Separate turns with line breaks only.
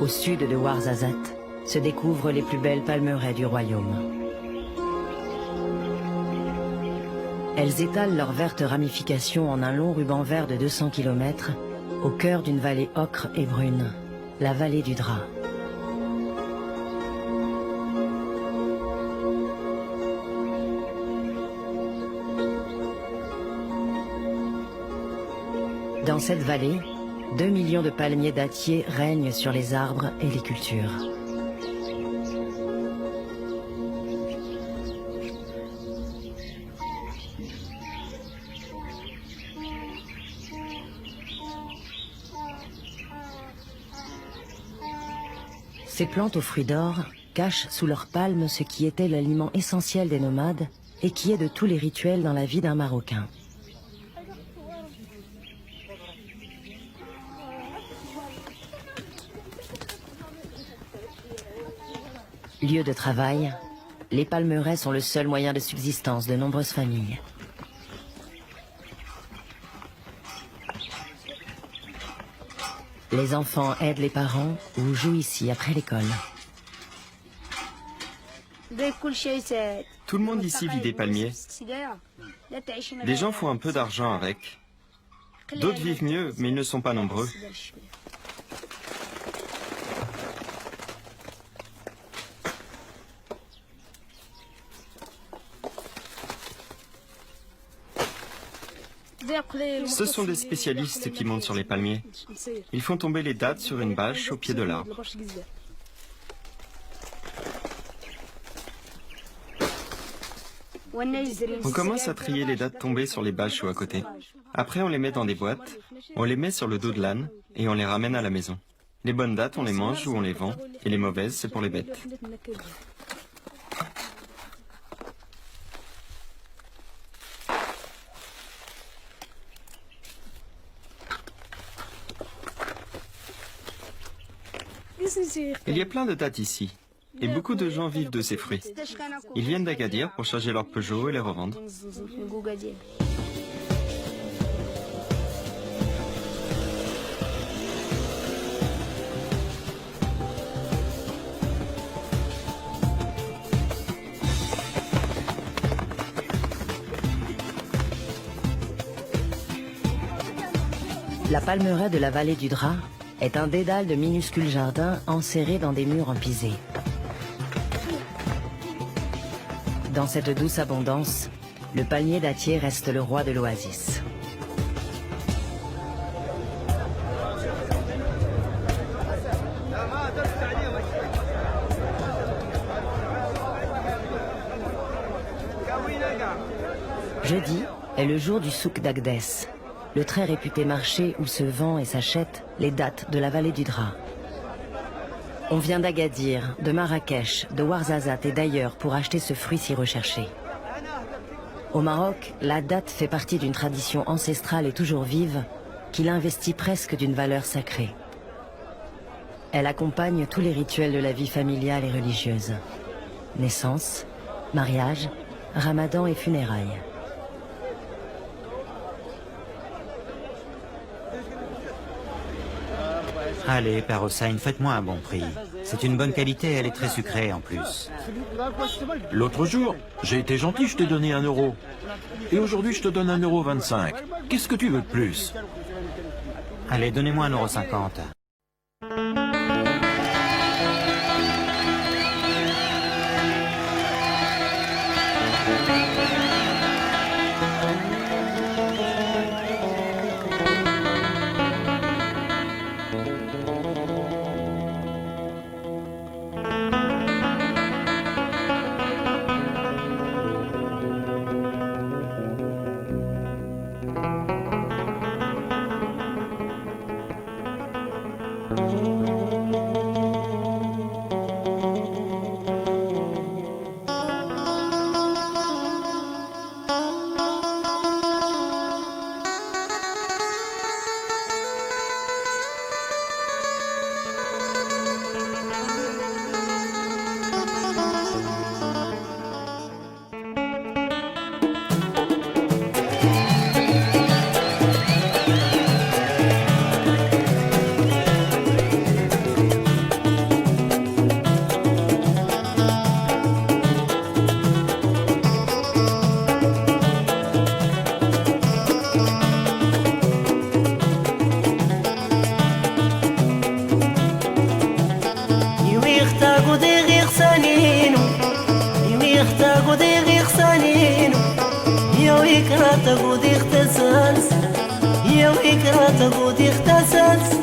sud de Ouarzazate, se découvrent les plus belles palmeraies du royaume. Elles étalent leurs vertes ramifications en un long ruban vert de 200 km, au cœur d'une vallée ocre et brune, la vallée du Dra. Dans cette vallée, 2 millions de palmiers dattiers règnent sur les arbres et les cultures. Ces plantes aux fruits d'or cachent sous leurs palmes ce qui était l'aliment essentiel des nomades et qui est de tous les rituels dans la vie d'un Marocain. Lieu de travail, les palmeraies sont le seul moyen de subsistance de nombreuses familles. Les enfants aident les parents ou jouent ici après l'école.
Tout le monde ici vit des palmiers. Des gens font un peu d'argent avec. D'autres vivent mieux, mais ils ne sont pas nombreux. Ce sont des spécialistes qui montent sur les palmiers. Ils font tomber les dattes sur une bâche au pied de l'arbre. On commence à trier les dattes tombées sur les bâches ou à côté. Après, on les met dans des boîtes, on les met sur le dos de l'âne et on les ramène à la maison. Les bonnes dattes, on les mange ou on les vend, et les mauvaises, c'est pour les bêtes. Il y a plein de dattes ici, et beaucoup de gens vivent de ces fruits. Ils viennent d'Agadir pour charger leurs Peugeot et les revendre.
La palmeraie de la vallée du Dra est un dédale de minuscules jardins enserrés dans des murs en pisé. Dans cette douce abondance, le palmier dattier reste le roi de l'oasis. Jeudi est le jour du souk d'Agdès, le très réputé marché où se vend et s'achète les dattes de la vallée du Dra. On vient d'Agadir, de Marrakech, de Ouarzazate et d'ailleurs pour acheter ce fruit si recherché. Au Maroc, la date fait partie d'une tradition ancestrale et toujours vive qui l'investit presque d'une valeur sacrée. Elle accompagne tous les rituels de la vie familiale et religieuse. Naissance, mariage, ramadan et funérailles.
Allez, Père Hossein, faites-moi un bon prix. C'est une bonne qualité, elle est très sucrée en plus.
L'autre jour, j'ai été gentil, je t'ai donné 1 euro. Et aujourd'hui, je te donne 1,25 €. Qu'est-ce que tu veux de plus?
Allez, donnez-moi 1,50 €.
يختاقو دي غير سنينو يختاقو دي غير سنينو يكراتقو دي اختساس يكراتقو دي اختساس